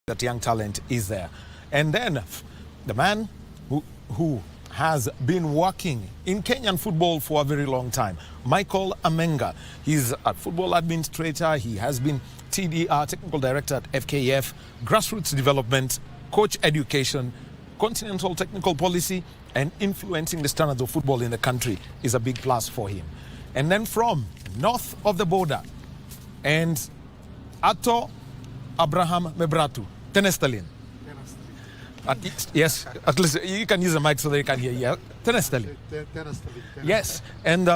that young talent is there. And then the man who has been working in Kenyan football for a very long time, Michael Amenga. He's a football administrator. He has been TDR, technical director at FKF, grassroots development, coach education, continental technical policy, and influencing the standards of football in the country is a big plus for him. And then from north of the border, and Ato Abraham Mebratu, Tenestalin. Yes, at least you can use the mic so they can hear you. Tenestalin. Yes, and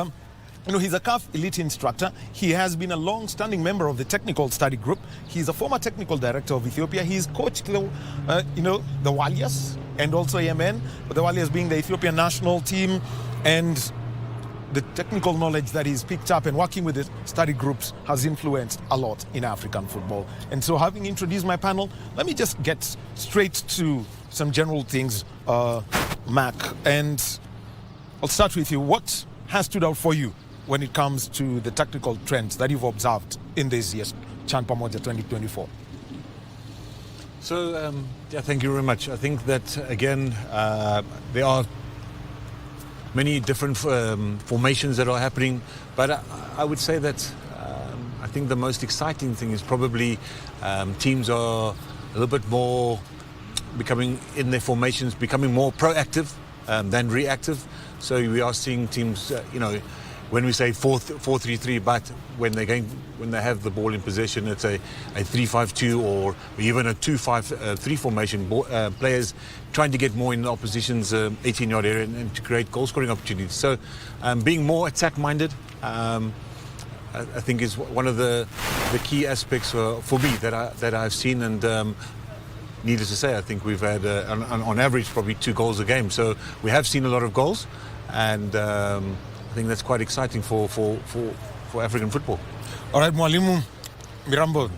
he's a CAF elite instructor. He has been a long-standing member of the technical study group. He's a former technical director of Ethiopia. He's coached the Walias and also Yemen, but the Walias being the Ethiopian national team, and the technical knowledge that he's picked up and working with the study groups has influenced a lot in African football. And so, having introduced my panel, let me just get straight to some general things, Mac, and I'll start with you. What has stood out for you when it comes to the tactical trends that you've observed in this year's Chan Pamoja 2024? So, thank you very much. I think that, again, there are many different formations that are happening, but I would say that I think the most exciting thing is probably teams are a little bit more becoming, in their formations, becoming more proactive than reactive. So we are seeing teams, when we say 4-3-3, but when they have the ball in possession, it's a 3-5-2 or even a 2-5-3 formation. Players trying to get more in the opposition's 18-yard area and to create goal-scoring opportunities. So, being more attack-minded, I think, is one of the key aspects for me that I've seen. And needless to say, I think we've had on average probably 2 goals a game. So we have seen a lot of goals, and I think that's quite exciting for African football. All right, Mwalimu Mirambo,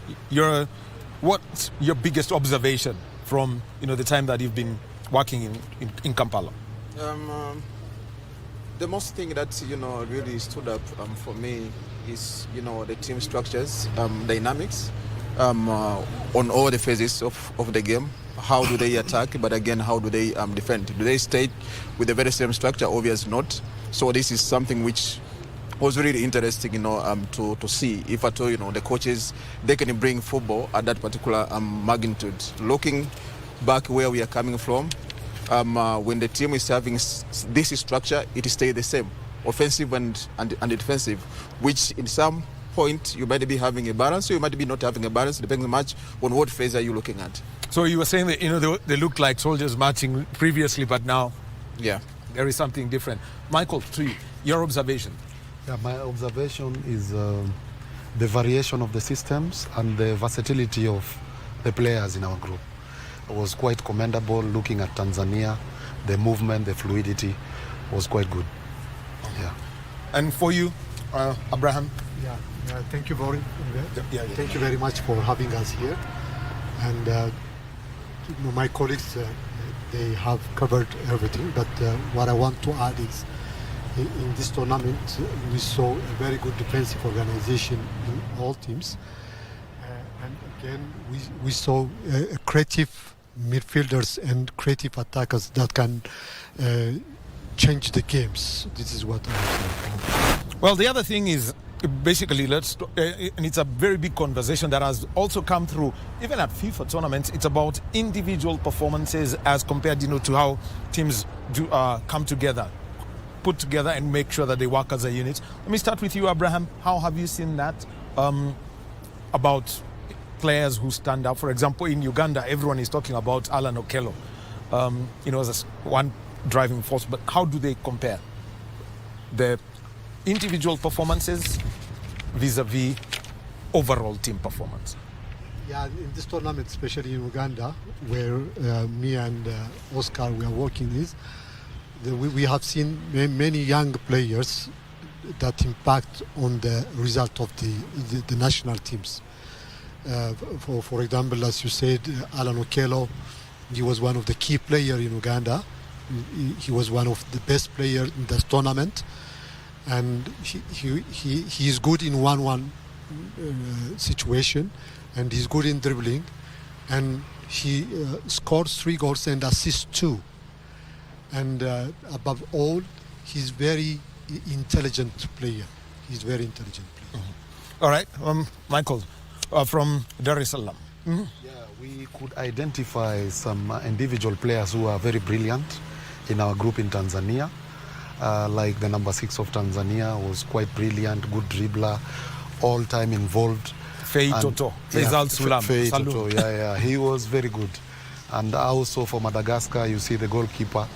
what's your biggest observation from the time that you've been working in Kampala? The most thing that really stood up for me is the team structures, dynamics on all the phases of the game. How do they attack? But again, how do they defend? Do they stay with the very same structure? Obviously not. So this is something which was really interesting, to see if at all, the coaches, they can bring football at that particular magnitude. Looking back where we are coming from, when the team is having this structure, it stays the same, offensive and defensive, which in some point you might be having a balance, or you might be not having a balance, depending much on what phase are you looking at. So you were saying that they look like soldiers marching previously, but now there is something different. Michael, to you, your observation. Yeah, my observation is the variation of the systems and the versatility of the players in our group. It was quite commendable. Looking at Tanzania, the movement, the fluidity was quite good. Yeah. And for you, Abraham? Thank you Thank you very much for having us here. And my colleagues, they have covered everything. But what I want to add is, in this tournament, we saw a very good defensive organization in all teams. And again, we saw creative midfielders and creative attackers that can change the games. This is what I'm saying. Well, the other thing is, basically, and it's a very big conversation that has also come through, even at FIFA tournaments. It's about individual performances as compared, to how teams do come together, put together, and make sure that they work as a unit. Let me start with you, Abraham. How have you seen that about players who stand out? For example, in Uganda, everyone is talking about Alan Okello, as one driving force. But how do they compare the individual performances vis-a-vis overall team performance? Yeah, in this tournament, especially in Uganda, where me and Oscar we are working we have seen many young players that impact on the result of the national teams. For example, as you said, Alan Okello, he was one of the key players in Uganda. He was one of the best players in this tournament. And he is good in 1-1 situation, and he's good in dribbling, and he scored 3 goals and assists 2. And above all, he's very intelligent player. He's very intelligent player. All right, Michael, from Dar es Salaam. Yeah, we could identify some individual players who are very brilliant in our group in Tanzania. Like the number 6 of Tanzania was quite brilliant, good dribbler, all time involved. Fei Toto, Faisal Sulam. Fei Toto, yeah, he was very good. And also for Madagascar, you see the goalkeeper.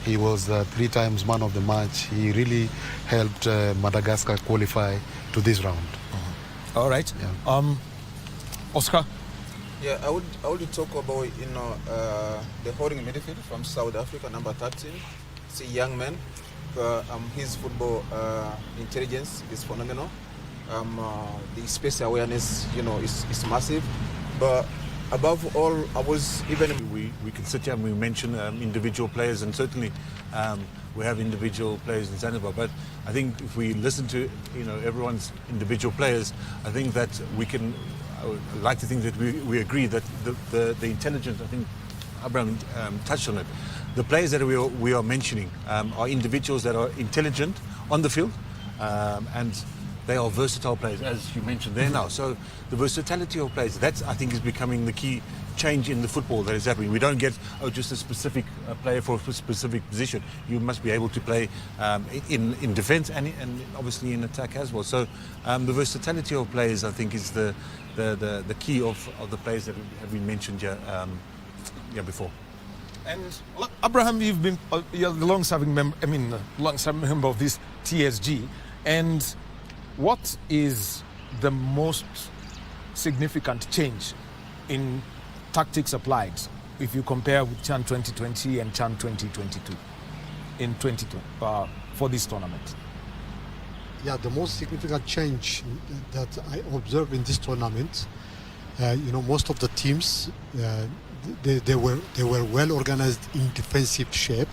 He was 3 times man of the match. He really helped Madagascar qualify to this round. All right. Yeah. Oscar? Yeah, I would talk about the holding midfield from South Africa, number 13. It's a young man. His football intelligence is phenomenal. The space awareness, is massive. But above all, We can sit here and we mention individual players, and certainly we have individual players in Zanzibar. But I think if we listen to everyone's individual players, I think that I would like to think that we agree that the intelligence, I think Abraham touched on it. The players that we are mentioning are individuals that are intelligent on the field, and they are versatile players, as you mentioned there now. So the versatility of players, that I think is becoming the key change in the football that is happening. We don't get just a specific player for a specific position. You must be able to play in defence and obviously in attack as well. So the versatility of players, I think, is the key of the players that have been mentioned here before. And Abraham, you're the long-serving member of this TSG. And what is the most significant change in tactics applied if you compare with CHAN 2020 and CHAN 2022 for this tournament? Yeah, the most significant change that I observed in this tournament, most of the teams, they were well organized in defensive shape,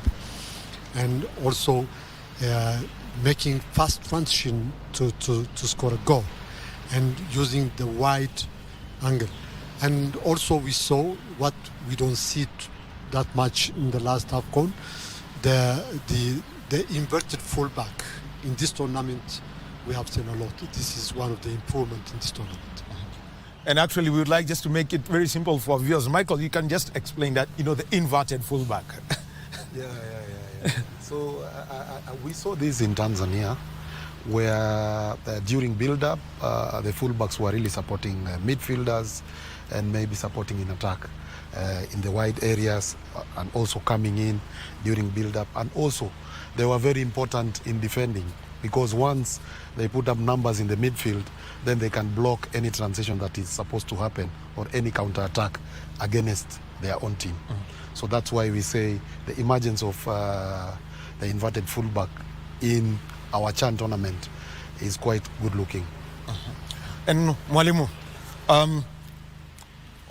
and also making fast transition to score a goal, and using the wide angle. And also we saw what we don't see that much in the last AFCON, the inverted fullback. In this tournament, we have seen a lot. This is one of the improvements in this tournament. And actually, we would like just to make it very simple for viewers. Michael, you can just explain that, the inverted fullback. Yeah. So we saw this in Tanzania, where during build-up, the fullbacks were really supporting midfielders and maybe supporting in attack in the wide areas, and also coming in during build-up. And also, they were very important in defending, because once they put up numbers in the midfield, then they can block any transition that is supposed to happen or any counter-attack against their own team. So that's why we say the emergence of the inverted fullback in our CHAN tournament is quite good looking. And Mwalimu, an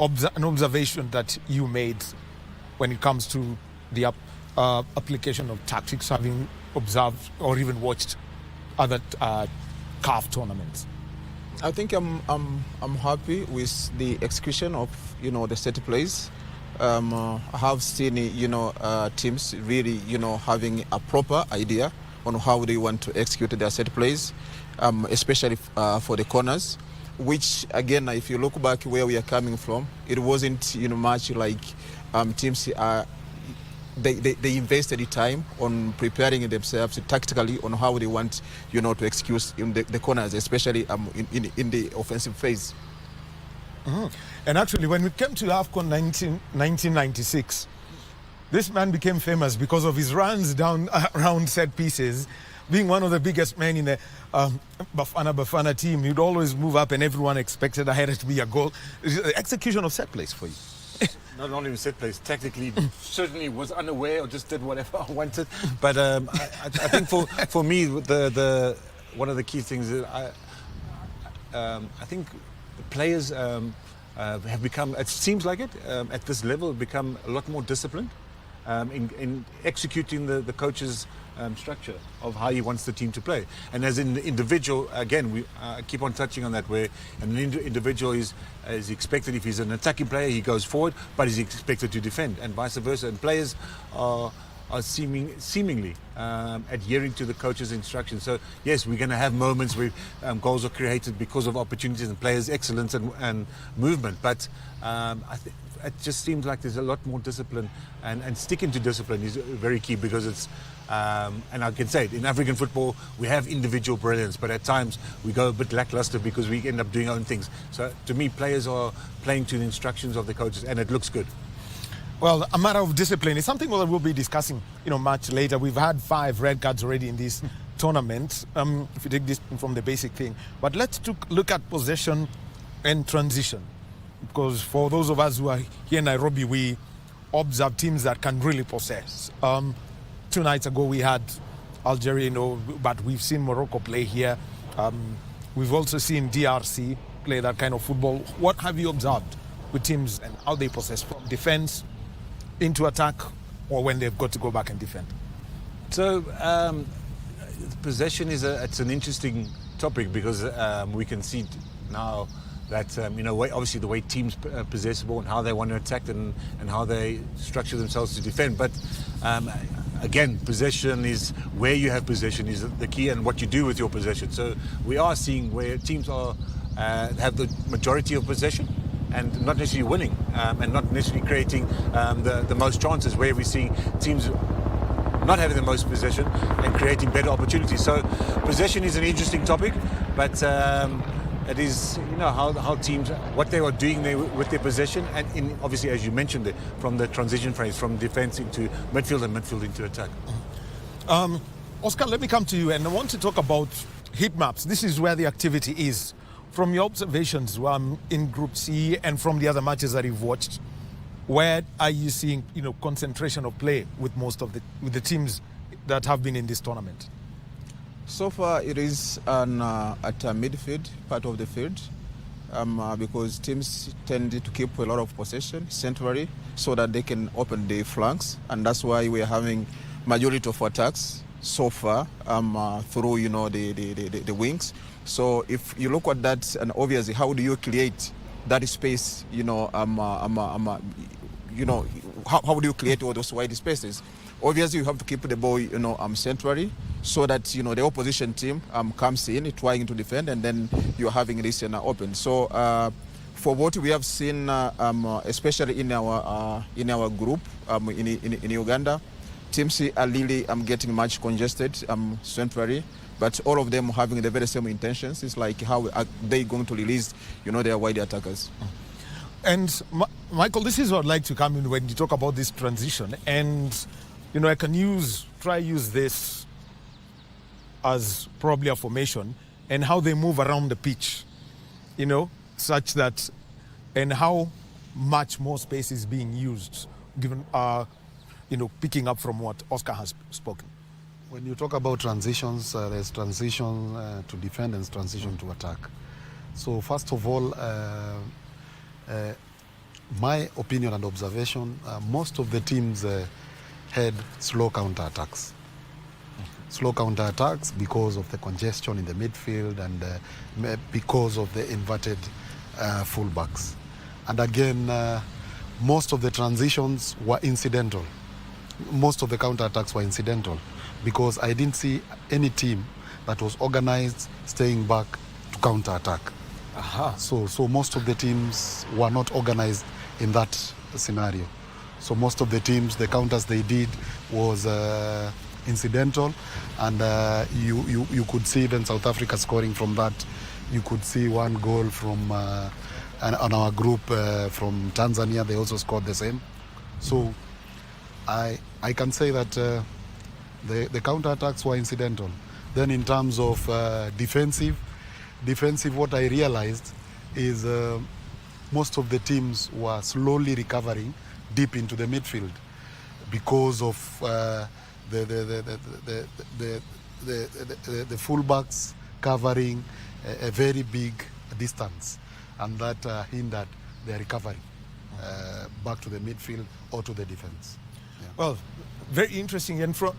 observation that you made when it comes to the application of tactics, having observed or even watched other CAF tournaments? I think I'm happy with the execution of the set plays. I have seen teams really having a proper idea on how they want to execute their set plays, especially for the corners. Which again, if you look back where we are coming from, it wasn't much like teams are. They invested the time on preparing themselves tactically on how they want to execute in the corners, especially in the offensive phase. And actually, when we came to AFCON 1996, this man became famous because of his runs down around set pieces. Being one of the biggest men in the Bafana team, he'd always move up and everyone expected I had it to be a goal. The execution of set plays for you. Not only set plays, tactically certainly was unaware or just did whatever I wanted. But I think for me, the one of the key things is I think the players have become, it seems like it, at this level, become a lot more disciplined. in executing the coach's structure of how he wants the team to play. And as an individual, again, we keep on touching on that, where an individual is expected, if he's an attacking player, he goes forward, but he's expected to defend, and vice versa. And players are seemingly adhering to the coach's instructions. So yes, we're going to have moments where goals are created because of opportunities and players' excellence and movement. But I think it just seems like there's a lot more discipline, and sticking to discipline is very key, because it's and I can say it, in African football we have individual brilliance, but at times we go a bit lackluster because we end up doing our own things. So to me, players are playing to the instructions of the coaches, and it looks good. Well, a matter of discipline is something that we'll be discussing, much later. We've had 5 red cards already in this tournament, if you take this from the basic thing. But let's look at possession and transition, because for those of us who are here in Nairobi, we observe teams that can really possess. 2 nights ago we had Algeria, but we've seen Morocco play here. We've also seen DRC play that kind of football. What have you observed with teams and how they possess, from defense into attack, or when they've got to go back and defend? So possession it's an interesting topic, because we can see now that obviously the way teams possess the ball and how they want to attack and how they structure themselves to defend. But again, possession is where you have possession is the key, and what you do with your possession. So we are seeing where teams have the majority of possession and not necessarily winning, and not necessarily creating the most chances, where we see teams not having the most possession and creating better opportunities. So possession is an interesting topic, but it is how teams, what they are doing there with their possession, and obviously, as you mentioned it, from the transition phase from defense into midfield and midfield into attack. Oscar, let me come to you, and I want to talk about heat maps. This is where the activity is. From your observations in Group C and from the other matches that you've watched, where are you seeing concentration of play with most of the teams that have been in this tournament? So far, it is at a midfield part of the field, because teams tend to keep a lot of possession centrally so that they can open the flanks, and that's why we are having majority of attacks so far through the wings. So if you look at that, and obviously, how do you create that space? How do you create all those wide spaces? Obviously, you have to keep the ball, centrally, so that the opposition team comes in trying to defend, and then you're having this open. So for what we have seen, especially in our group in Uganda, teams are really getting much congested centrally, but all of them having the very same intentions. It's like, how are they going to release their wide attackers? And Michael, this is what I'd like to come in when you talk about this transition, and I can try use this as probably a formation, and how they move around the pitch, such that, and how much more space is being used, given picking up from what Oscar has spoken. When you talk about transitions, there's transition to defend and transition to attack. So first of all, my opinion and observation, most of the teams had slow counter-attacks. Slow counter-attacks because of the congestion in the midfield and because of the inverted fullbacks. And again, most of the transitions were incidental. Most of the counter-attacks were incidental, because I didn't see any team that was organized staying back to counter-attack. So most of the teams were not organized in that scenario. So most of the teams, the counters they did was incidental, and you could see even South Africa scoring from that. You could see one goal from on our group from Tanzania. They also scored the same. So I can say that the counter-attacks were incidental. Then in terms of defensive, what I realized is most of the teams were slowly recovering deep into the midfield because of the fullbacks covering a very big distance, and that hindered their recovery back to the midfield or to the defense. Well, very interesting. And from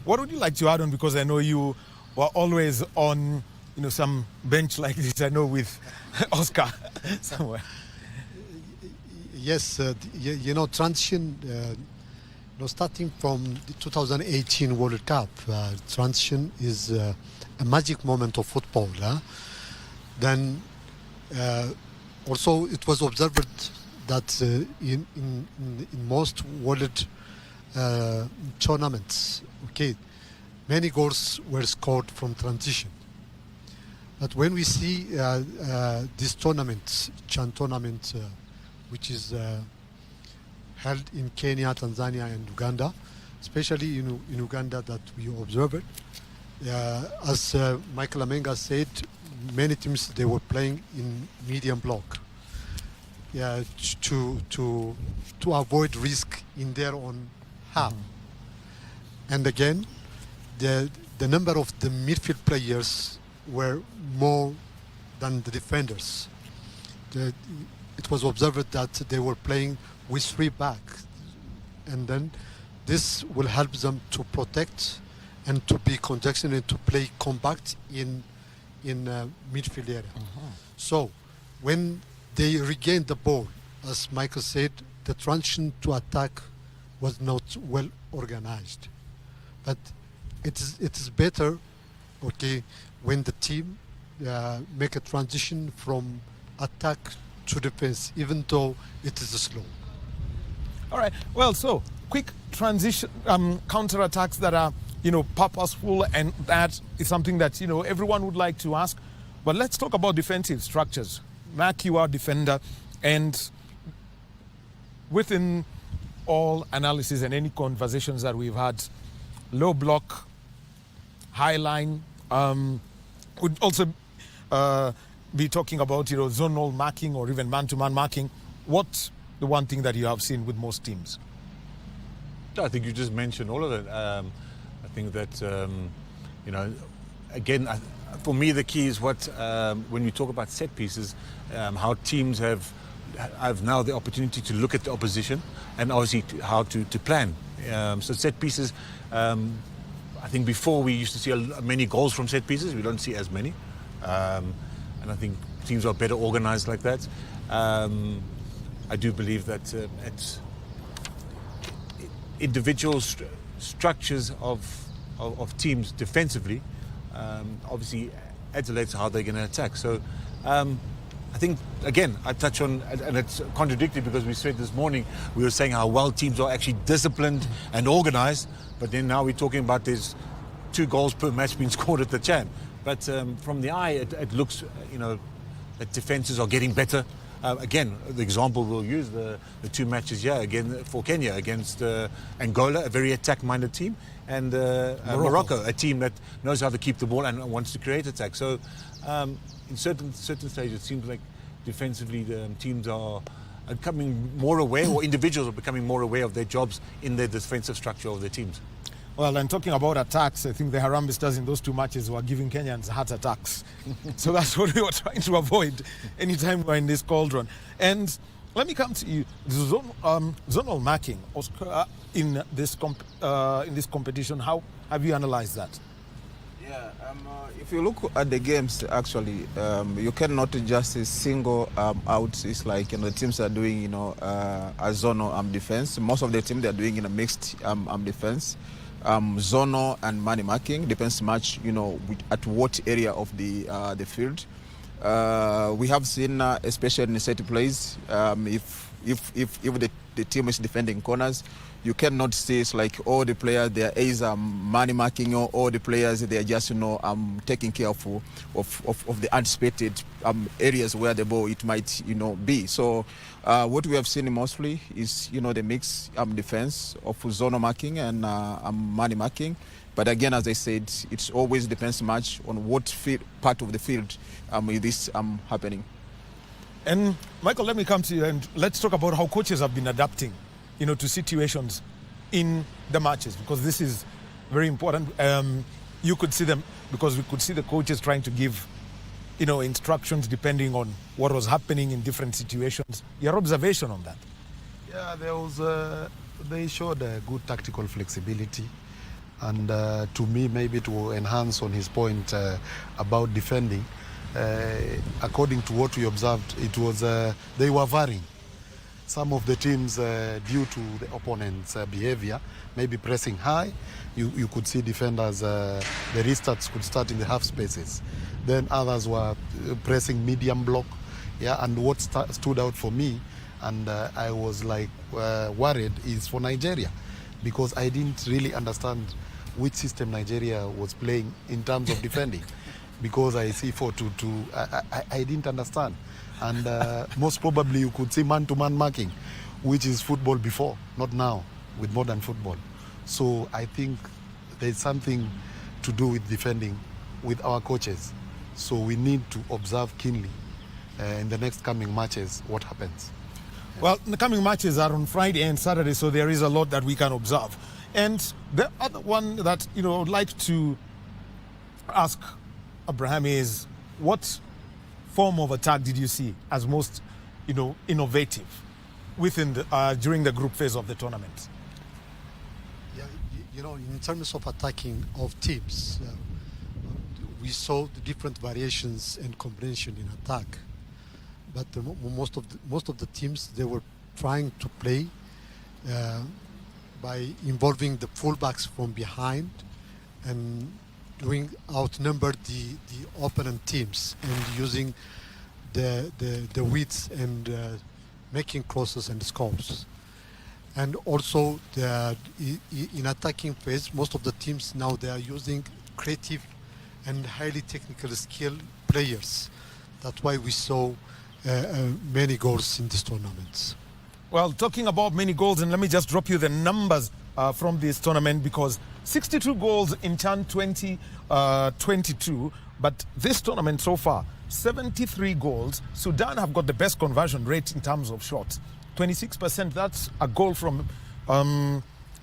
what would you like to add on? Because I know you were always on, some bench like this. I know with Oscar somewhere. Yes, transition. Starting from the 2018 World Cup, transition is a magic moment of football. Then also it was observed that in most world tournaments, many goals were scored from transition. But when we see this tournament, Chan tournament, which is held in Kenya, Tanzania, and Uganda, especially in Uganda that we observed, as Michael Amenga said, many teams they were playing in medium block. To avoid risk in their own half. And again, the number of the midfield players were more than the defenders. It was observed that they were playing with 3 back, and then this will help them to protect and to be conjunction and to play compact in midfield area. So when they regained the ball, as Michael said, the transition to attack was not well organized. But it is better, when the team make a transition from attack to defense, even though it is slow. All right. Well, so quick transition, counter-attacks that are, purposeful, and that is something that, everyone would like to ask. But let's talk about defensive structures. Mark, you are defender, and within all analysis and any conversations that we've had, low block, high line, would also be talking about, zonal marking or even man-to-man marking. What's the one thing that you have seen with most teams? I think you just mentioned all of it. I think that, again, for me the key is what, when you talk about set pieces, how teams have now the opportunity to look at the opposition and obviously how to plan. So set pieces, I think before we used to see many goals from set pieces. We don't see as many. And I think teams are better organized like that. I do believe that individual structures of teams defensively obviously adds to how they're going to attack. So I think, again, I touch on, and it's contradictory because we said this morning, we were saying how well teams are actually disciplined and organized, but then now we're talking about there's 2 goals per match being scored at the Chan. But from the eye, it looks, that defenses are getting better. Again, the example we'll use, the 2 matches here, again, for Kenya against Angola, a very attack-minded team, and Morocco, a team that knows how to keep the ball and wants to create attack. So in certain stages, it seems like defensively the teams are becoming more aware, or individuals are becoming more aware of their jobs in the defensive structure of their teams. Well, and talking about attacks, I think the Harambee Stars in those 2 matches were giving Kenyans heart attacks. So that's what we were trying to avoid anytime we're in this cauldron. And let me come to you. Zonal marking, Oscar, in this competition, how have you analyzed that? Yeah, if you look at the games, actually, you cannot just single out. It's like, the teams are doing, a zonal defense. Most of the teams, they're doing in a mixed defense. Zonal and man marking depends much, at what area of the field. We have seen, especially in set plays, if the team is defending corners, you cannot say it's like all the players they are either man marking, or all the players they are just taking care of the anticipated areas where the ball it might be. So what we have seen mostly is the mix defense of zonal marking and man marking. But again, as I said, it always depends much on what part of the field is this happening. And Michael, let me come to you and let's talk about how coaches have been adapting, to situations in the matches, because this is very important. You could see them, because we could see the coaches trying to give, instructions depending on what was happening in different situations. Your observation on that? Yeah, there was they showed a good tactical flexibility, and to me, maybe to enhance on his point about defending, according to what we observed, it was they were varying. Some of the teams, due to the opponent's behavior, maybe pressing high, you could see defenders, the restarts could start in the half spaces. Then others were pressing medium block. Yeah, and what stood out for me, and I was like worried, is for Nigeria, because I didn't really understand which system Nigeria was playing in terms of defending, because I see 4-2-2, I didn't understand. And most probably you could see man-to-man marking, which is football before, not now, with modern football. So I think there's something to do with defending with our coaches. So we need to observe keenly in the next coming matches what happens. Well, the coming matches are on Friday and Saturday, so there is a lot that we can observe. And the other one that I would like to ask Abraham is, what form of attack did you see as most innovative within during the group phase of the tournament? Yeah, in terms of attacking of teams, we saw the different variations and combination in attack. But most of the teams, they were trying to play by involving the fullbacks from behind and outnumber the opponent teams and using the width and making crosses and scores. And also in attacking phase, most of the teams now, they are using creative and highly technical skilled players. That's why we saw many goals in these tournaments. Well, talking about many goals, and let me just drop you the numbers from this tournament, because 62 goals in CHAN 2022, but this tournament so far, 73 goals. Sudan have got the best conversion rate in terms of shots. 26%, that's a goal from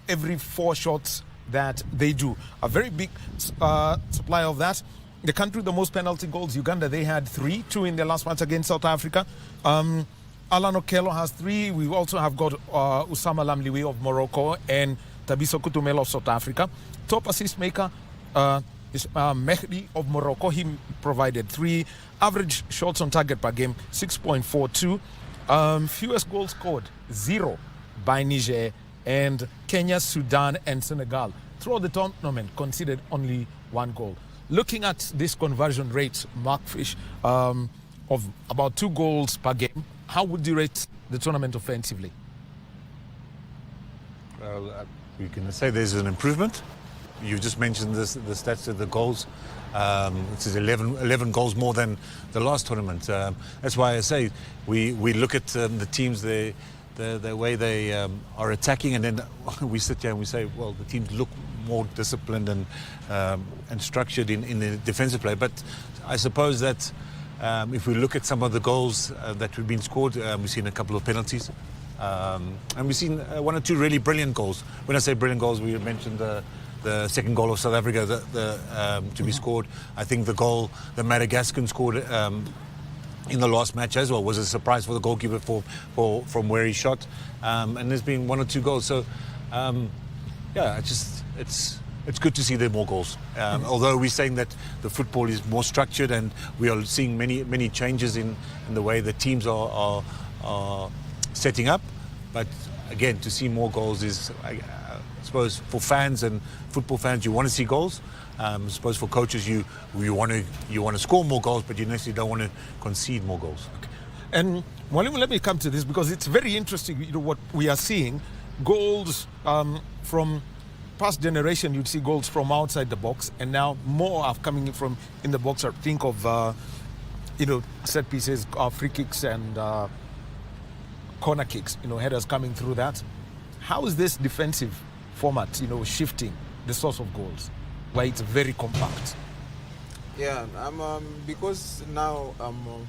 every 4 shots that they do. A very big supply of that. The country with the most penalty goals, Uganda, they had 3, 2 in their last match against South Africa. Alan Okello has 3. We also have got Usama Lamliwi of Morocco and Tabiso Kutumelo of South Africa. Top assist maker is Mehdi of Morocco. He provided 3. Average shots on target per game, 6.42. Fewest goals scored, 0 by Niger. And Kenya, Sudan, and Senegal throughout the tournament conceded only 1 goal. Looking at this conversion rate, Mark Fish, of about 2 goals per game, how would you rate the tournament offensively? Well, we can say there's an improvement. You just mentioned the stats of the goals. This is 11 goals more than the last tournament. That's why I say we look at the teams, the way they are attacking, and then we sit here and we say, well, the teams look more disciplined and structured in the defensive play. But I suppose that if we look at some of the goals that have been scored, we've seen a couple of penalties. And we've seen 1 or 2 really brilliant goals. When I say brilliant goals, we mentioned the second goal of South Africa to be scored. I think the goal that Madagascar scored in the last match as well was a surprise for the goalkeeper from where he shot. And there's been 1 or 2 goals. So, it's good to see there more goals. Although we're saying that the football is more structured and we are seeing many changes in the way the teams are setting up. But again, to see more goals is, I suppose, for fans and football fans, you want to see goals. I suppose for coaches, you want to score more goals, but you necessarily don't want to concede more goals. Okay. And let me come to this, because it's very interesting. What we are seeing, goals from past generation, you'd see goals from outside the box, and now more are coming from in the box. I think of set pieces, free kicks, and corner kicks. Headers coming through that. How is this defensive format, shifting the source of goals, where it's very compact? Yeah, because now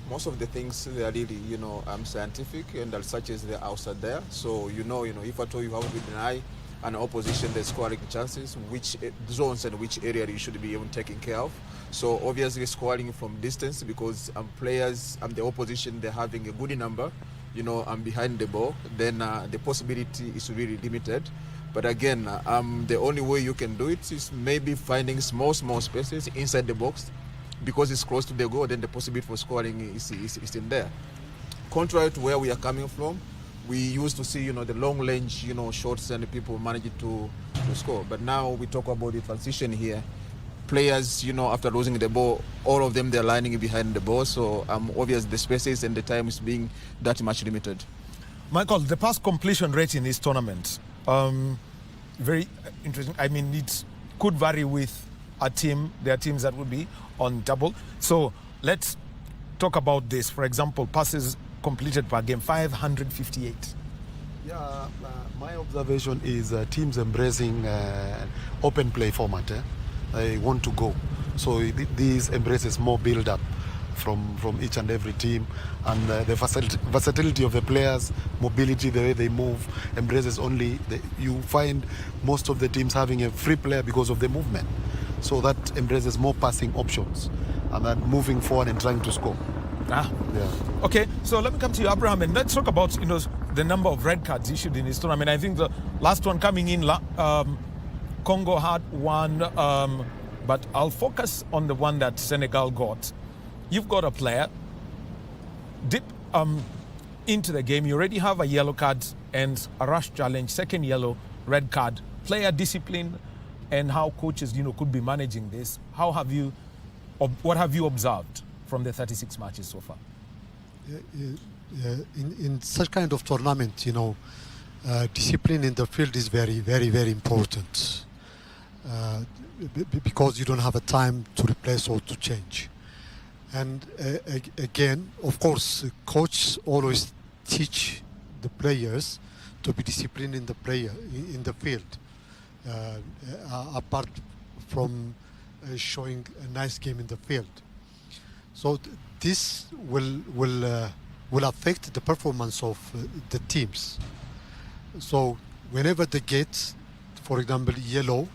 most of the things, they are really, scientific, and such as they're outside there. So if at all you have to deny an opposition the scoring chances, which zones and which area you should be even taking care of. So obviously scoring from distance, because players, the opposition, they're having a good number. behind the ball, then the possibility is really limited. But again, the only way you can do it is maybe finding small spaces inside the box, because it's close to the goal. Then the possibility for scoring is in there. Contrary to where we are coming from, we used to see the long range shots and people managing to score. But now we talk about the transition here. Players, after losing the ball, all of them, they're lining behind the ball. So obvious the spaces and the time is being that much limited. Michael, the pass completion rate in this tournament, very interesting. I mean, it could vary with a team. There are teams that would be on double. So let's talk about this. For example, passes completed per game, 558. Yeah, my observation is teams embracing open play format. They want to go. So this embraces more build-up from each and every team, and the versatility of the players, mobility, the way they move, embraces only. You find most of the teams having a free player because of the movement. So that embraces more passing options, and then moving forward and trying to score. Yeah. Okay, so let me come to you, Abraham, and let's talk about the number of red cards issued in this tournament. I think the last one coming in, Congo had one, but I'll focus on the one that Senegal got. You've got a player dip into the game. You already have a yellow card and a rush challenge, second yellow, red card. Player discipline and how coaches could be managing this. What have you observed from the 36 matches so far? In such kind of tournament, discipline in the field is very, very, very important, because you don't have a time to replace or to change. And again, of course, coach always teach the players to be disciplined in the field, apart from showing a nice game in the field. So this will affect the performance of the teams. So whenever they get, for example, yellow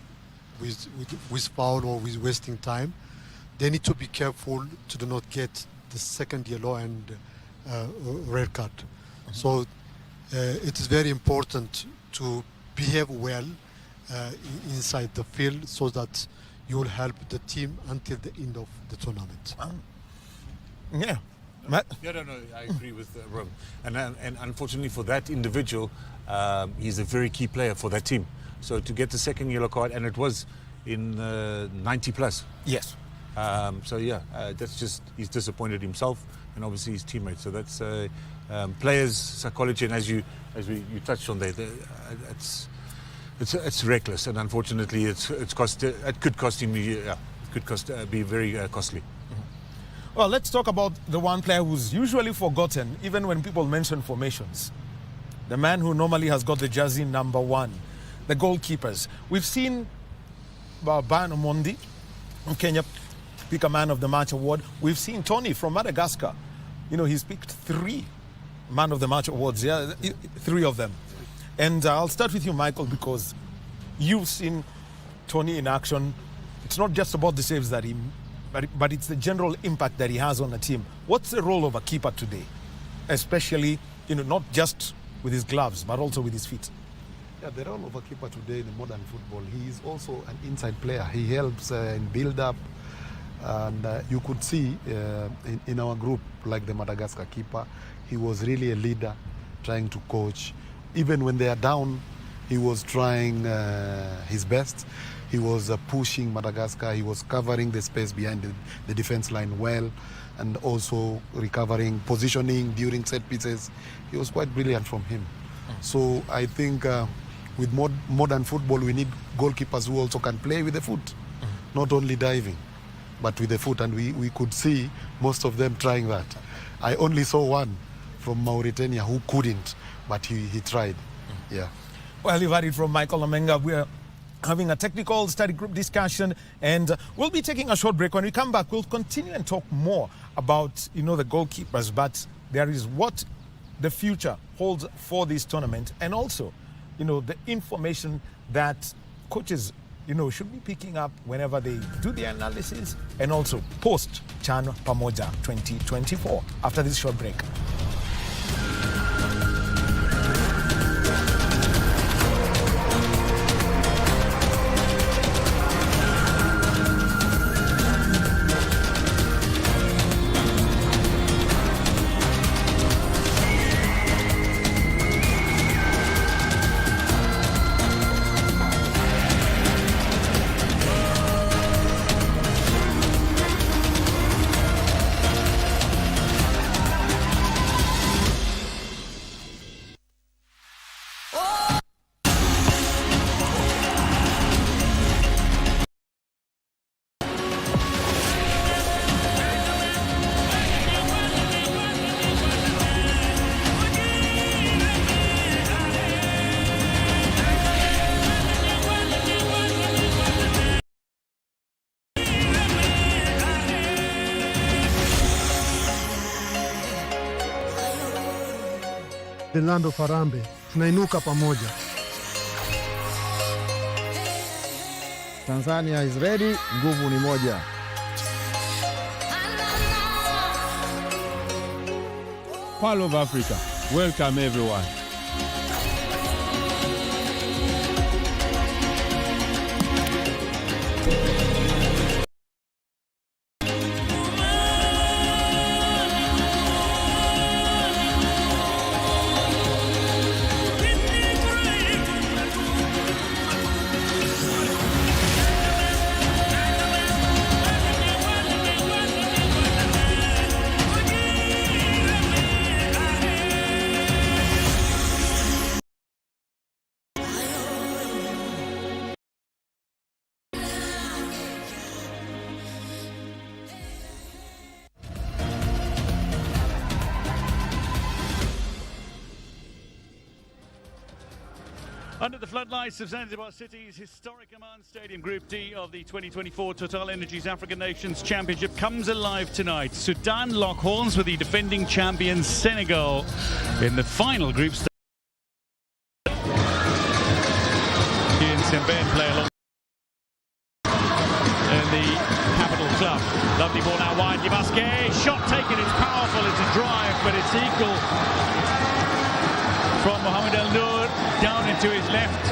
with foul or with wasting time, they need to be careful to do not get the second yellow and red card. So it is very important to behave well inside the field, so that you will help the team until the end of the tournament. Yeah. Matt? Yeah, no, I agree with Rob. And unfortunately for that individual, he's a very key player for that team. So to get the second yellow card, and it was in 90 plus. Yes. So yeah, that's just, he's disappointed himself and obviously his teammates. So that's players' psychology, and as you touched on there, it's reckless, and unfortunately it could cost him. Yeah, it could be very costly. Well, let's talk about the one player who's usually forgotten, even when people mention formations. The man who normally has got the jersey number 1, the goalkeepers. We've seen Brian Omondi from Kenya pick a Man of the Match award. We've seen Tony from Madagascar. He's picked 3 Man of the Match awards. Yeah, 3 of them. And I'll start with you, Michael, because you've seen Tony in action. It's not just about the saves that he, but it's the general impact that he has on the team. What's the role of a keeper today, especially not just with his gloves, but also with his feet? Yeah, the role of a keeper today in modern football, he is also an inside player. He helps in build-up, and you could see in our group, like the Madagascar keeper, he was really a leader, trying to coach. Even when they are down, he was trying his best. He was pushing Madagascar. He was covering the space behind the defense line well, and also recovering, positioning during set pieces. He was quite brilliant from him. So I think with modern football, we need goalkeepers who also can play with the foot, not only diving, but with the foot. And we could see most of them trying that. I only saw one from Mauritania who couldn't, but he tried. Yeah. Well, you've heard it from Michael Omenga. We're having a technical study group discussion, and we'll be taking a short break. When we come back, we'll continue and talk more about the goalkeepers, but there is what the future holds for this tournament, and also the information that coaches should be picking up whenever they do the analysis, and also post Chan Pamoja 2024 after this short break. the land of Harambee. Tunainuka pamoja. Tanzania is ready, nguvu ni moja. All of Africa, welcome everyone. Under the floodlights of Zanzibar City's historic Aman Stadium, Group D of the 2024 Total Energies African Nations Championship comes alive tonight. Sudan lock horns with the defending champion Senegal in the final group stage. Ian Sembène play along in the capital club. Lovely ball now wide, Dimasque, shot taken, it's powerful, it's a drive, but it's equal from Mohamed El Noor down into his left.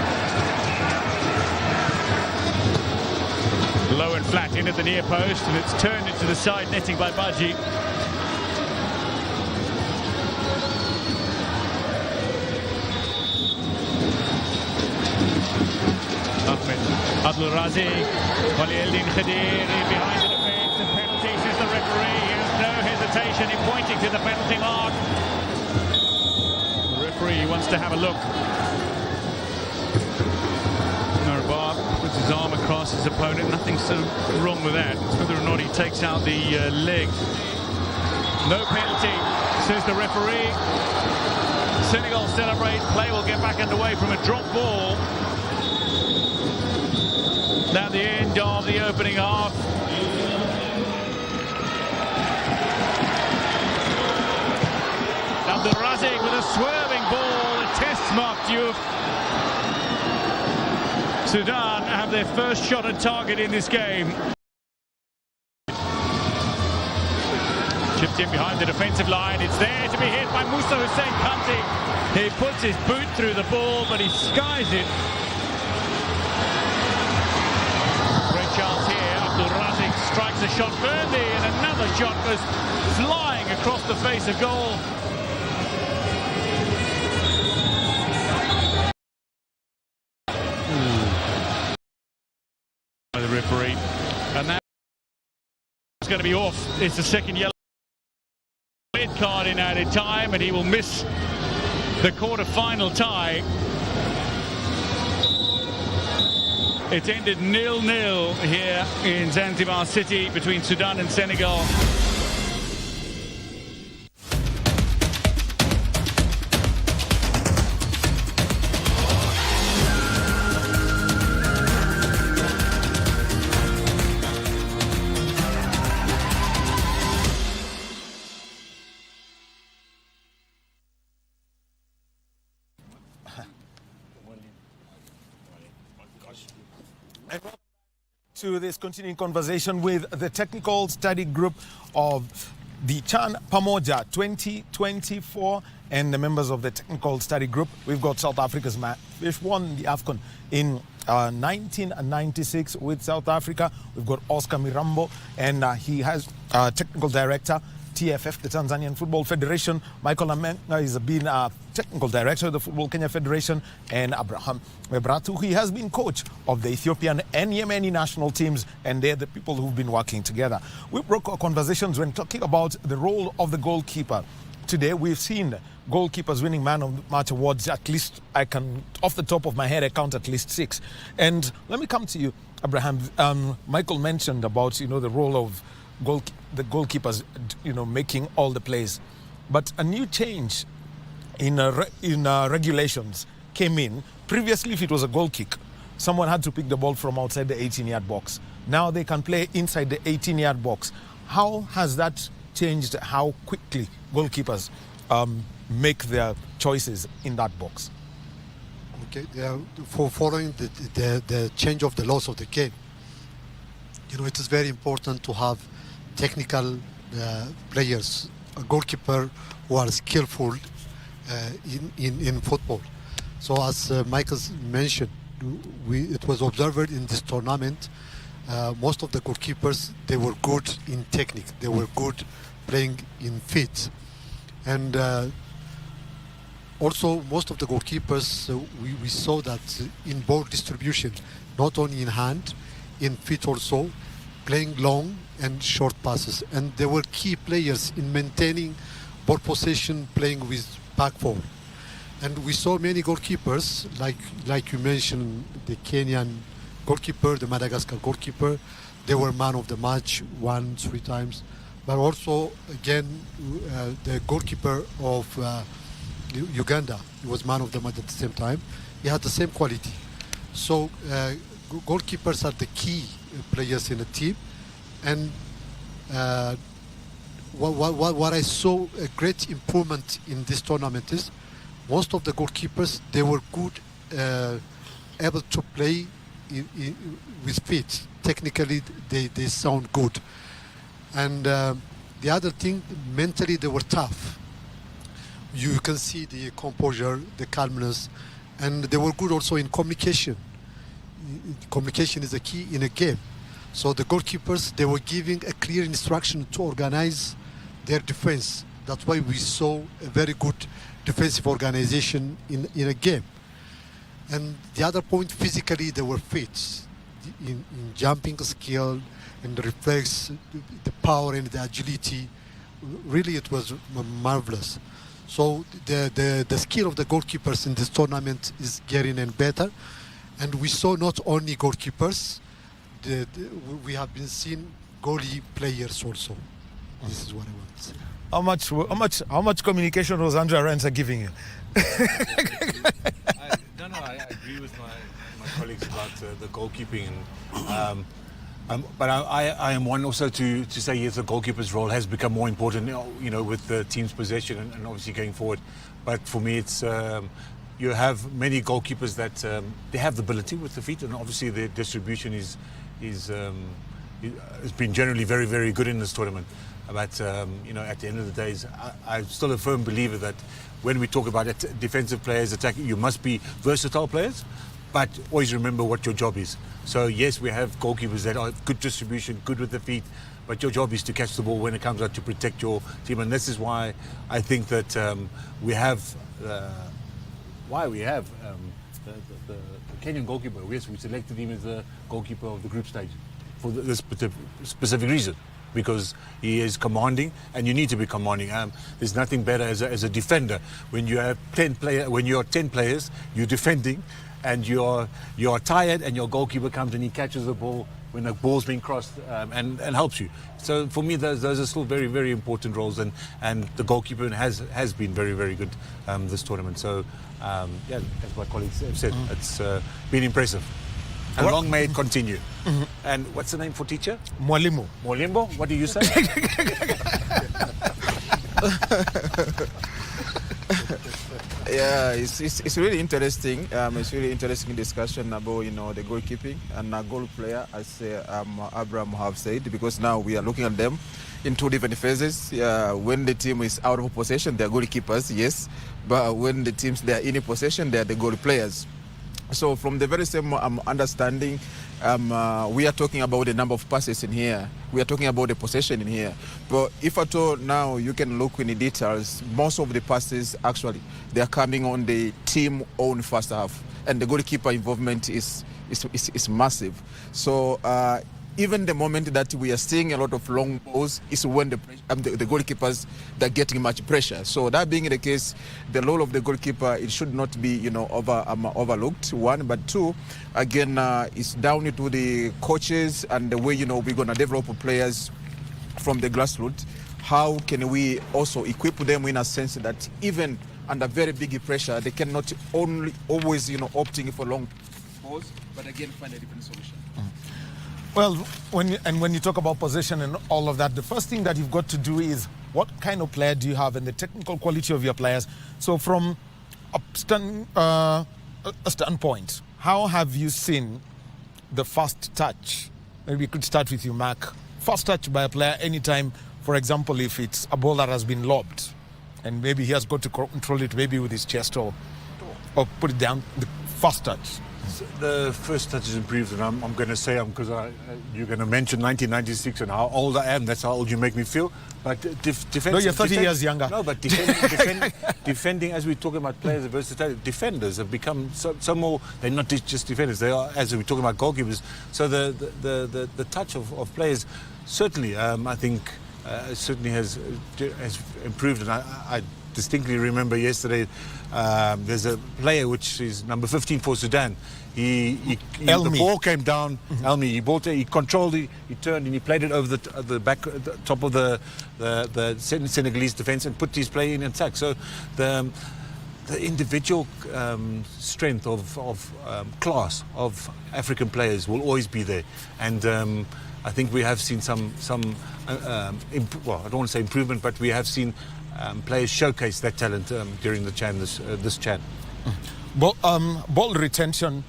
Low and flat in at the near post, and it's turned into the side netting by Baji. Ahmed Abdul Razi, Wali Eldin Khadir behind the defence, and penalty, says the referee. He has no hesitation in pointing to the penalty mark. He wants to have a look. Narabar puts his arm across his opponent. Nothing so wrong with that. It's whether or not he takes out the leg. No penalty, says the referee. Senegal celebrate. Play will get back underway from a drop ball. At the end of the opening half. Abdul Razik with a swerving ball, a test mark Diouf. Sudan have their first shot at target in this game. Chipped in behind the defensive line, it's there to be hit by Musa Hussein Kanti. He puts his boot through the ball, but he skies it. Great chance here, Abdul Razik strikes a shot firmly, and another shot goes flying across the face of goal. The referee, and that is going to be off. It's the second yellow red card in added time, and he will miss the quarter-final tie. It ended 0-0 here in Zanzibar City between Sudan and Senegal. To this continuing conversation with the technical study group of the Chan Pamoja 2024 and the members of the technical study group. We've got South Africa's man. We've won the AFCON in 1996 with South Africa. We've got Oscar Mirambo, and he has technical director TFF, the Tanzanian Football Federation. Michael Amenga has been technical director of the Football Kenya Federation, and Abraham Mebratu, he has been coach of the Ethiopian and Yemeni national teams, and they're the people who've been working together. We broke our conversations when talking about the role of the goalkeeper. Today we've seen goalkeepers winning man of the match awards. At least I can, off the top of my head, I count at least 6. And let me come to you, Abraham. Michael mentioned about the role of the goalkeepers, making all the plays. But a new change in regulations came in. Previously, if it was a goal kick, someone had to pick the ball from outside the 18-yard box. Now they can play inside the 18-yard box. How has that changed how quickly goalkeepers make their choices in that box. Okay, for following the change of the laws of the game, it is very important to have technical players, a goalkeeper who are skillful in football. So as Michael mentioned, it was observed in this tournament, most of the goalkeepers, they were good in technique, they were good playing in feet. And also most of the goalkeepers, we saw that in ball distribution, not only in hand, in feet also, playing long and short passes. And they were key players in maintaining ball possession, playing with back four. And we saw many goalkeepers, like you mentioned, the Kenyan goalkeeper, the Madagascar goalkeeper, they were man of the match 3 times. But also, again, the goalkeeper of Uganda, he was man of the match at the same time. He had the same quality. So goalkeepers are the key players in a team. And what I saw a great improvement in this tournament is most of the goalkeepers, they were good, able to play with feet. Technically, they sound good. And the other thing, mentally, they were tough. You can see the composure, the calmness, and they were good also in communication. Communication is a key in a game. So the goalkeepers, they were giving a clear instruction to organize their defense. That's why we saw a very good defensive organization in a game. And the other point, physically, they were fit in jumping skill and the reflex, the power and the agility. Really, it was marvelous. So the skill of the goalkeepers in this tournament is getting and better. And we saw not only goalkeepers, we have been seeing goalie players also. This is what I want to say. How much communication was Andrea Renza giving you? I agree with my colleagues about the goalkeeping. But I am one also to say yes, the goalkeeper's role has become more important, with the team's possession and obviously going forward. But for me, it's you have many goalkeepers that they have the ability with the feet, and obviously their distribution has been generally very, very good in this tournament. But at the end of the day, I'm still a firm believer that when we talk about defensive players, attacking, you must be versatile players, but always remember what your job is. So yes, we have goalkeepers that are good distribution, good with the feet, but your job is to catch the ball when it comes out to protect your team. And this is why I think that we have the Kenyan goalkeeper. Yes, we selected him as the goalkeeper of the group stage for this specific reason, because he is commanding, and you need to be commanding. There's nothing better as a defender when you have 10 players, you're defending, and you're tired, and your goalkeeper comes and he catches the ball when the ball's being crossed and helps you. So for me, those are still very, very important roles, and the goalkeeper has been very, very good this tournament. So as my colleagues have said, it's been impressive. And long may it continue. Mm-hmm. And what's the name for teacher? Mwalimu. Mwalimbo, what do you say? Yeah, it's really interesting. It's really interesting discussion about the goalkeeping and a goal player, as Abraham have said, because now we are looking at them in 2 different phases. When the team is out of possession, they are goalkeepers, yes, but when the teams they are in possession, they are the goal players. So from the very same understanding, we are talking about the number of passes in here. We are talking about the possession in here. But if at all now you can look in the details, most of the passes actually, they are coming on the team own first half. And the goalkeeper involvement is massive. So even the moment that we are seeing a lot of long balls is when the goalkeepers, they're getting much pressure. So that being the case, the role of the goalkeeper, it should not be overlooked, one. But two, again, it's down to the coaches and the way we're going to develop players from the grassroots. How can we also equip them in a sense that even under very big pressure, they cannot only always opting for long balls, but again find a different solution. Well, when you talk about possession and all of that, the first thing that you've got to do is what kind of player do you have and the technical quality of your players. So from a standpoint, how have you seen the first touch? Maybe we could start with you, Mark. First touch by a player anytime, for example, if it's a ball that has been lobbed and maybe he has got to control it maybe with his chest or put it down, the first touch. The first touch is improved, and I'm going to say, because you're going to mention 1996 and how old I am. That's how old you make me feel. But no, you're 30 years younger. No, but defending, as we're talking about players of versatility, defenders have become so more. They're not just defenders. They are, as we're talking about goalkeepers. So the touch of players certainly, I think, certainly has improved. And I distinctly remember yesterday. There's a player which is number 15 for Sudan. The ball came down. Elmi, he controlled it. He turned and he played it over the back, the top of the Senegalese defence and put his play in attack. So the individual strength of class of African players will always be there, and I think we have seen some well, I don't want to say improvement, but we have seen players showcase that talent during the this chat. Ball retention,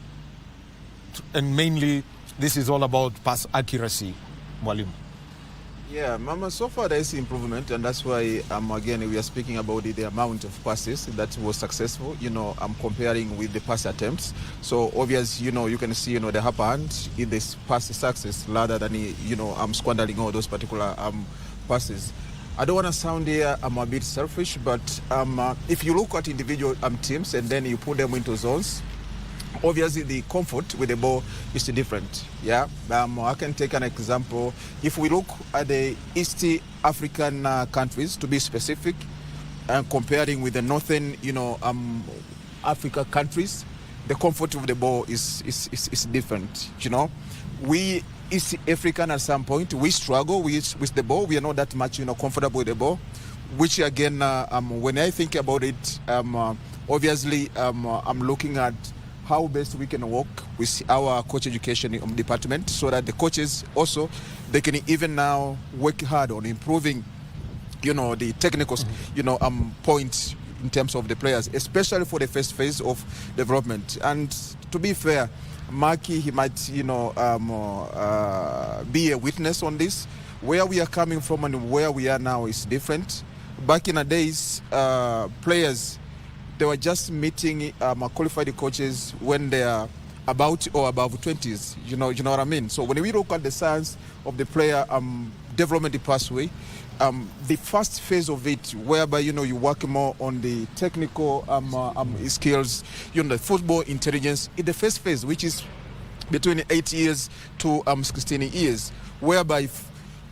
and mainly this is all about pass accuracy, Mwalimu. Yeah, Mama, so far there is improvement, and that's why again we are speaking about the amount of passes that was successful. I'm comparing with the pass attempts. So obviously, you can see the upper hand in this pass success rather than I'm squandering all those particular passes. I don't want to sound here I'm a bit selfish, but if you look at individual teams and then you put them into zones, obviously the comfort with the ball is different. Yeah, I can take an example. If we look at the East African countries, to be specific, and comparing with the Northern, Africa countries, the comfort of the ball is different. We East African at some point, we struggle with the ball. We are not that much, comfortable with the ball. Which again, when I think about it, obviously, I'm looking at how best we can work with our coach education department, so that the coaches also they can even now work hard on improving, the technical, points in terms of the players, especially for the first phase of development. And to be fair, Maki, he might, be a witness on this. Where we are coming from and where we are now is different. Back in the days, players, they were just meeting qualified coaches when they are about or above 20s. You know what I mean? So when we look at the science of the player development pathway, the first phase of it, whereby you work more on the technical skills, the football intelligence, in the first phase, which is between 8 years to 16 years, whereby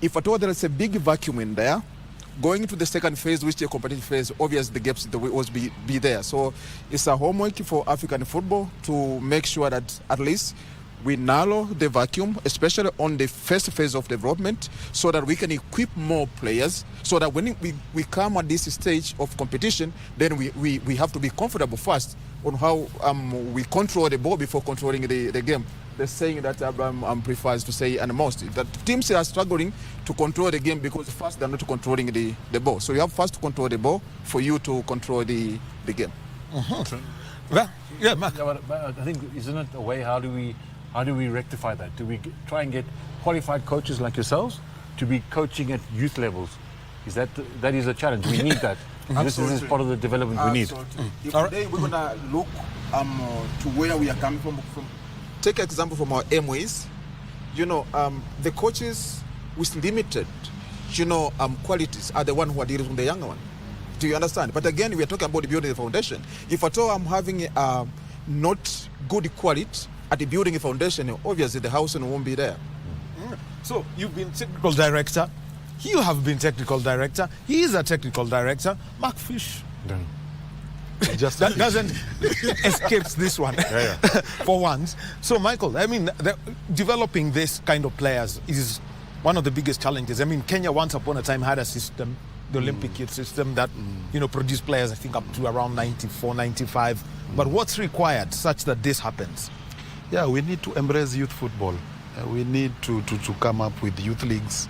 if at all there is a big vacuum in there, going to the second phase, which is a competitive phase, obviously the gaps will always be there. So it's a homework for African football to make sure that at least we narrow the vacuum, especially on the first phase of development, so that we can equip more players, so that when we come at this stage of competition, then we have to be comfortable first on how we control the ball before controlling the game. The saying that prefers to say and most, that teams are struggling to control the game because first they're not controlling the ball. So you have first to control the ball for you to control the game. Well, yeah, Mark. Yeah, but I think, isn't it a way, how do we rectify that? Do we try and get qualified coaches like yourselves to be coaching at youth levels? That is a challenge. We need that. This is part of the development we need. If today we're gonna look to where we are coming from. Take an example from our MWAs. The coaches with limited, qualities are the ones who are dealing with the younger one. Do you understand? But again, we are talking about building the foundation. If at all I'm having not good quality at the building a foundation, obviously the house won't be there. So you've been technical director. You have been technical director. He is a technical director. Mark Fish. Done. Just that doesn't escapes this one for once. So Michael, I mean, developing this kind of players is one of the biggest challenges. I mean, Kenya once upon a time had a system, the Olympic youth system, that produced players I think up to around 94, 95. But what's required such that this happens? Yeah, we need to embrace youth football. We need to come up with youth leagues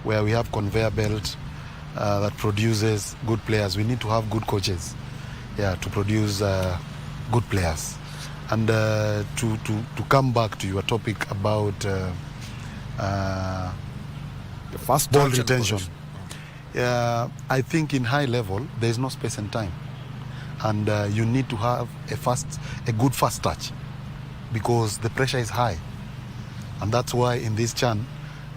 where we have conveyor belt that produces good players. We need to have good coaches, to produce good players. And to come back to your topic about the fast ball touch and retention. possession. I think in high level there is no space and time, and you need to have a good fast touch, because the pressure is high, and that's why in this CHAN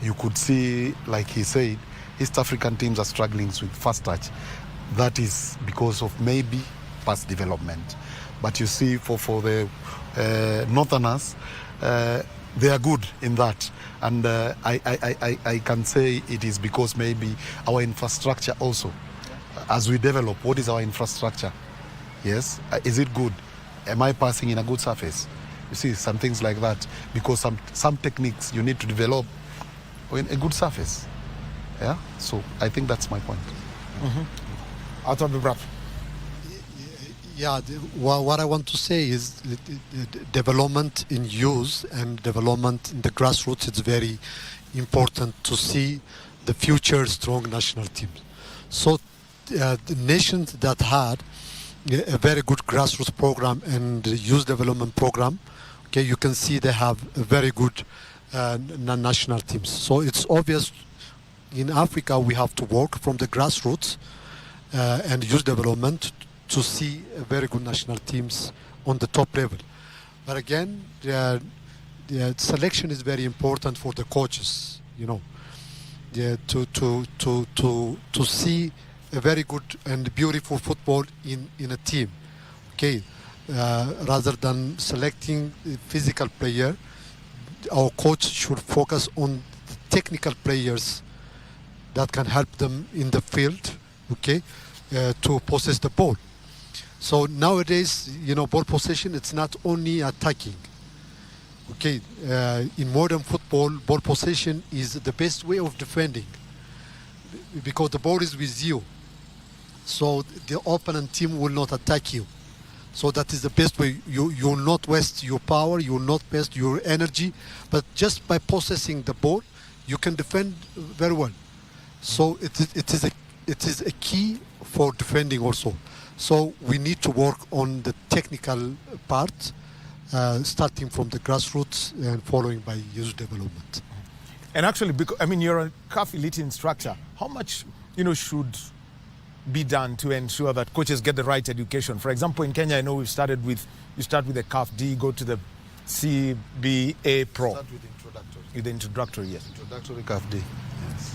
you could see, like he said, East African teams are struggling with fast touch. That is because of maybe past development. But you see, for the Northerners, they are good in that. And I can say it is because maybe our infrastructure also, as we develop, what is our infrastructure? Yes, is it good? Am I passing in a good surface? You see, some things like that, because some techniques you need to develop in a good surface. Yeah, so I think that's my point. Out of the breath. Yeah, what I want to say is the development in youth and development in the grassroots is very important to see the future strong national teams. So the nations that had a very good grassroots program and youth development program, okay, you can see they have a very good national teams. So it's obvious in Africa we have to work from the grassroots and youth development to see very good national teams on the top level. But again, the selection is very important for the coaches, you know, to see a very good and beautiful football in a team, okay, rather than selecting a physical player. Our coach should focus on technical players that can help them in the field, okay, to possess the ball. So nowadays, you know, ball possession, it's not only attacking. Okay, in modern football, ball possession is the best way of defending, because the ball is with you. So the opponent team will not attack you. So that is the best way. You will not waste your power, you will not waste your energy, but just by possessing the ball, you can defend very well. So it is a key for defending also. So we need to work on the technical part, starting from the grassroots and following by youth development. And actually, because, I mean, you're a CAF elite instructor. How much, should be done to ensure that coaches get the right education? For example, in Kenya, I know you start with the CAF D, go to the CBA Pro. Start with introductory. With the introductory, yes. Introductory CAF D. Yes.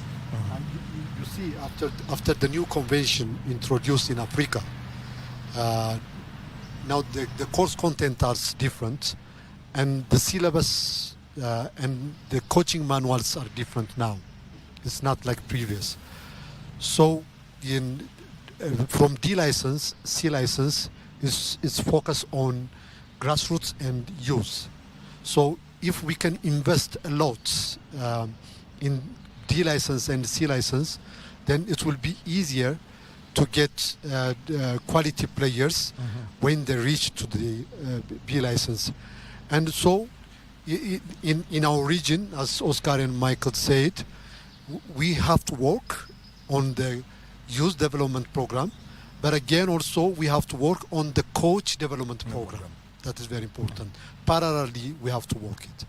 And you see, after the new convention introduced in Africa, now the course content are different, and the syllabus and the coaching manuals are different now. It's not like previous. So from D license, C license is focused on grassroots and youth. So if we can invest a lot in D license and C license, then it will be easier to get quality players when they reach to the B license. And so in our region, as Oscar and Michael said, we have to work on the youth development program, but again also we have to work on the coach development program. That is very important. Parallelly, we have to work it.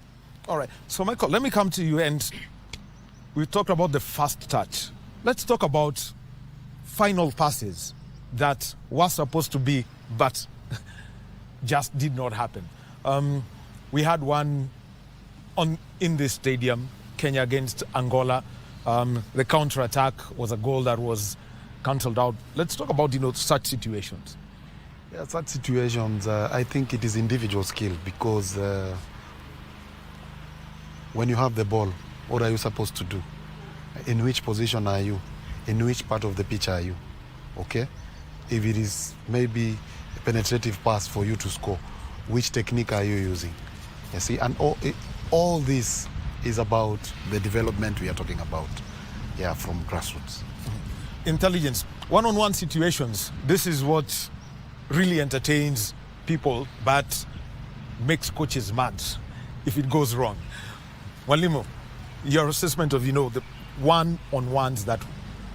All right. So Michael, let me come to you, and we talked about the fast touch. Let's talk about final passes that was supposed to be, but just did not happen. We had one in this stadium, Kenya against Angola. The counter-attack was a goal that was cancelled out. Let's talk about such situations. Yeah, such situations, I think it is individual skill, because when you have the ball, what are you supposed to do? In which position are you? In which part of the pitch are you? Okay? If it is maybe a penetrative pass for you to score, which technique are you using? You see, and all this is about the development we are talking about, from grassroots. Intelligence, one-on-one situations, this is what really entertains people, but makes coaches mad if it goes wrong. Walimo, your assessment of, the one-on-ones that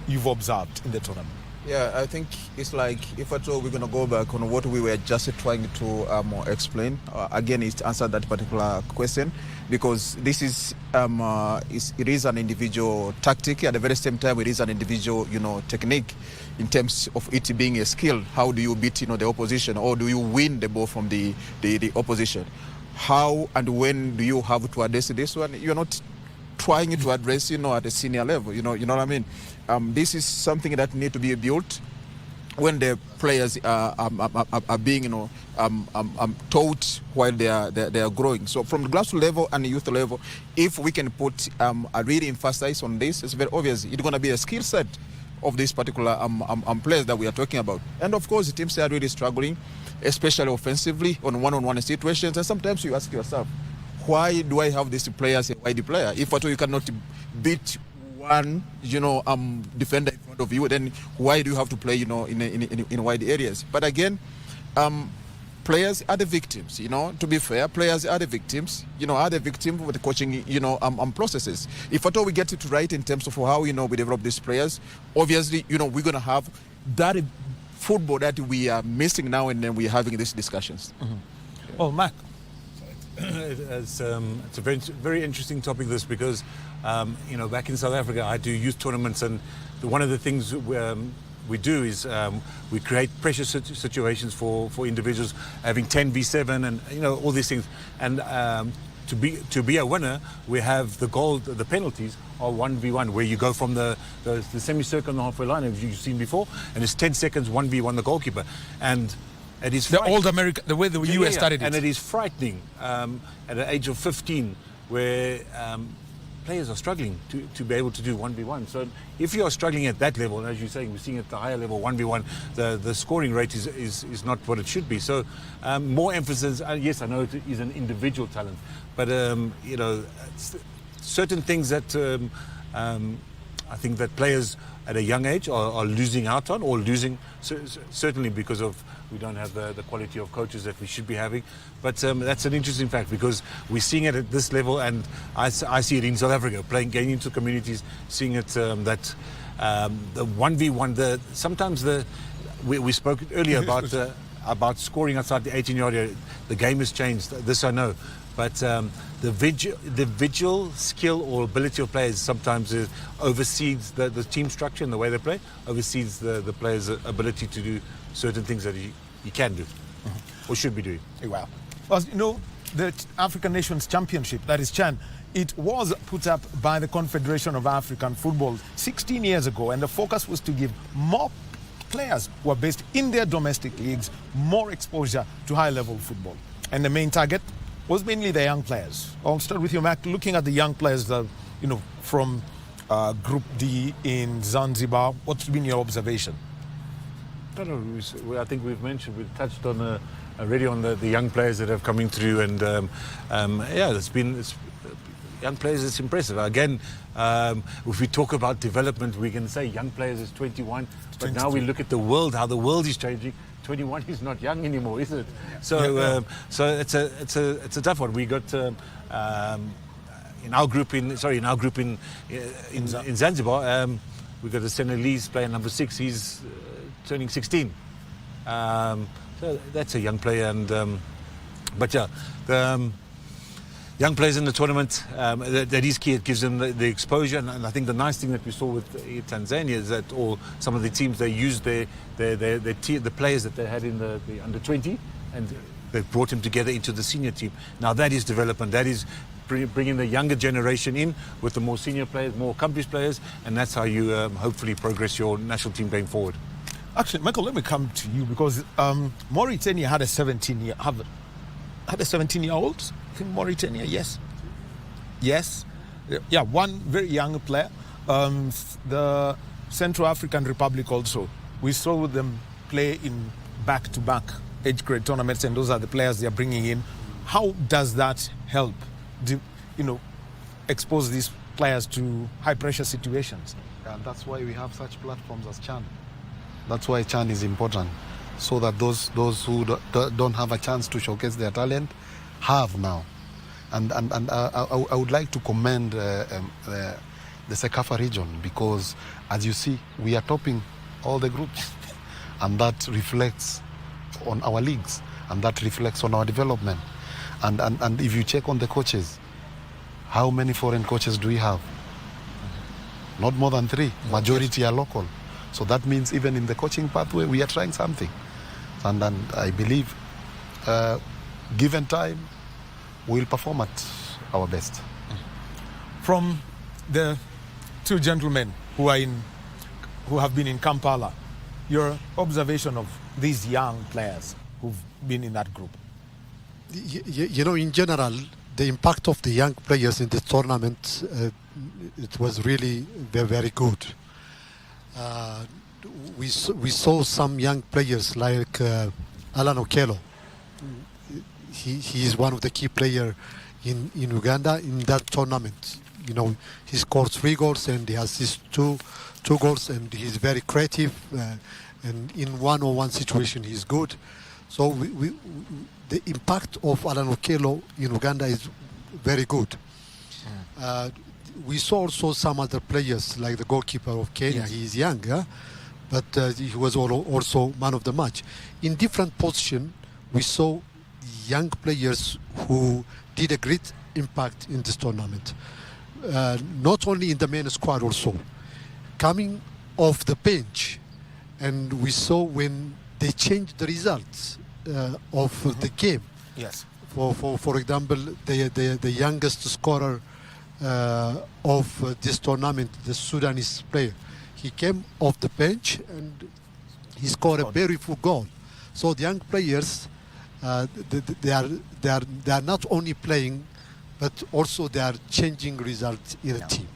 you've observed in the tournament? Yeah, I think it's like, if at all we're going to go back on what we were just trying to explain, again, is to answer that particular question, because this is, it is an individual tactic. At the very same time, it is an individual, technique in terms of it being a skill. How do you beat, the opposition, or do you win the ball from the opposition? How and when do you have to address this one? You're not trying to address, at a senior level, you know what I mean? This is something that need to be built when the players are being, taught while they are growing. So from the grassroots level and the youth level, if we can put a really emphasis on this, it's very obvious it's going to be a skill set of this particular players that we are talking about. And of course, the teams are really struggling, especially offensively on one-on-one situations. And sometimes you ask yourself, why do I have these players a wide player? If at all you cannot beat one, defender in front of you, then why do you have to play, in wide areas? But again, players are the victims. To be fair, players are the victims. Are the victim of the coaching, processes. If at all we get it right in terms of how we develop these players, obviously, we're going to have that football that we are missing now, and then we're having these discussions. Mm-hmm. Well, Mac. It's a very, very interesting topic, this, because back in South Africa I do youth tournaments, and one of the things we do is we create pressure situations for individuals, having 10v7 and all these things, and to be a winner we have the penalties are 1v1, where you go from the semicircle and the halfway line, as you've seen before, and it's 10 seconds 1v1 the goalkeeper. And it is the old American, the way the US started it. And it is frightening at the age of 15, where players are struggling to be able to do 1v1. So if you are struggling at that level, and as you're saying, we're seeing at the higher level 1v1, the scoring rate is not what it should be. So more emphasis, yes, I know it is an individual talent, but certain things that I think that players at a young age are losing out on, or losing, certainly because of we don't have the quality of coaches that we should be having. But that's an interesting fact, because we're seeing it at this level, and I see it in South Africa, getting into communities, seeing it that the 1v1, sometimes we spoke earlier about scoring outside the 18-yard area. The game has changed, this I know. But the visual skill or ability of players sometimes oversees the team structure and the way they play, oversees the player's ability to do certain things that he can do, or should be doing. Wow. Well, the African Nations Championship, that is CHAN, it was put up by the Confederation of African Football 16 years ago, and the focus was to give more players who are based in their domestic leagues more exposure to high-level football. And the main target was mainly the young players. I'll start with you, Mac. Looking at the young players, from Group D in Zanzibar, what's been your observation? I don't know. I think we've touched on already on the young players that are coming through, and it's young players. It's impressive. Again, if we talk about development, we can say young players is 21, but now we look at the world, how the world is changing. 21 is not young anymore, is it? So, so it's a tough one. We got in our group in Zanzibar, we got a Senegalese player, number 6. He's turning 16. So that's a young player, and but yeah, the young players in the tournament, that is key. It gives them the exposure, and I think the nice thing that we saw with Tanzania is that some of the teams, they used the players that they had in the under 20, and they brought them together into the senior team. Now that is development. That is bringing the younger generation in with the more senior players, more accomplished players, and that's how you hopefully progress your national team going forward. Actually, Michael, let me come to you, because Mauritania had a 17-year-old. I think Mauritania, yes. Yeah, one very young player. The Central African Republic also. We saw them play in back-to-back age grade tournaments, and those are the players they are bringing in. How does that help, expose these players to high-pressure situations? And that's why we have such platforms as CHAN. That's why CHAN is important, so that those who don't have a chance to showcase their talent have now. And I would like to commend the the CECAFA region, because as you see, we are topping all the groups, and that reflects on our leagues, and that reflects on our development. And if you check on the coaches, how many foreign coaches do we have? Not more than 3. Majority are local. So that means even in the coaching pathway, we are trying something. And I believe, given time, we'll perform at our best. From the 2 gentlemen who have been in Kampala, your observation of these young players who've been in that group? You know, in general, the impact of the young players in the tournament, it was really very, very good. We saw some young players like Alan Okello. He is one of the key players in Uganda in that tournament. You know, he scored 3 goals and he has his two goals, and he's very creative. And in one-on-one situation, he's good. So the impact of Alan Okello in Uganda is very good. We saw also some other players like the goalkeeper of Kenya. Yes. He is young, but he was also man of the match. In different positions, we saw young players who did a great impact in this tournament. Not only in the main squad, also coming off the bench, and we saw when they changed the results of the game. Yes. For example, the youngest scorer of this tournament, the Sudanese player, he came off the bench and he scored a beautiful goal. So the young players, they are not only playing, but also they are changing results in a team.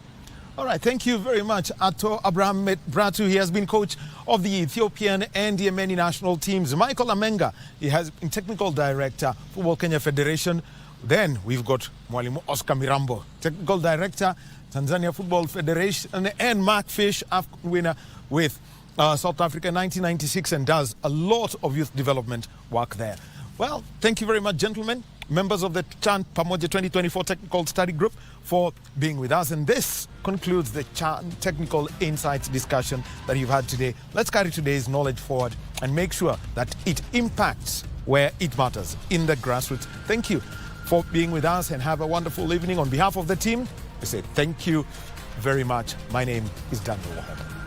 All right, thank you very much, Ato Abraham Bratu. He has been coach of the Ethiopian and Yemeni national teams. Michael Amenga, he has been technical director, Football Kenya Federation. Then we've got Mwalimu Oscar Mirambo, technical director, Tanzania Football Federation, and Mark Fish, AFCON winner with South Africa 1996, and does a lot of youth development work there. Well, thank you very much, gentlemen, members of the CHAN Pamoja 2024 Technical Study Group, for being with us. And this concludes the CHAN Technical Insights discussion that you've had today. Let's carry today's knowledge forward and make sure that it impacts where it matters, in the grassroots. Thank you for being with us, and have a wonderful evening. On behalf of the team, I say thank you very much. My name is Daniel Wahab.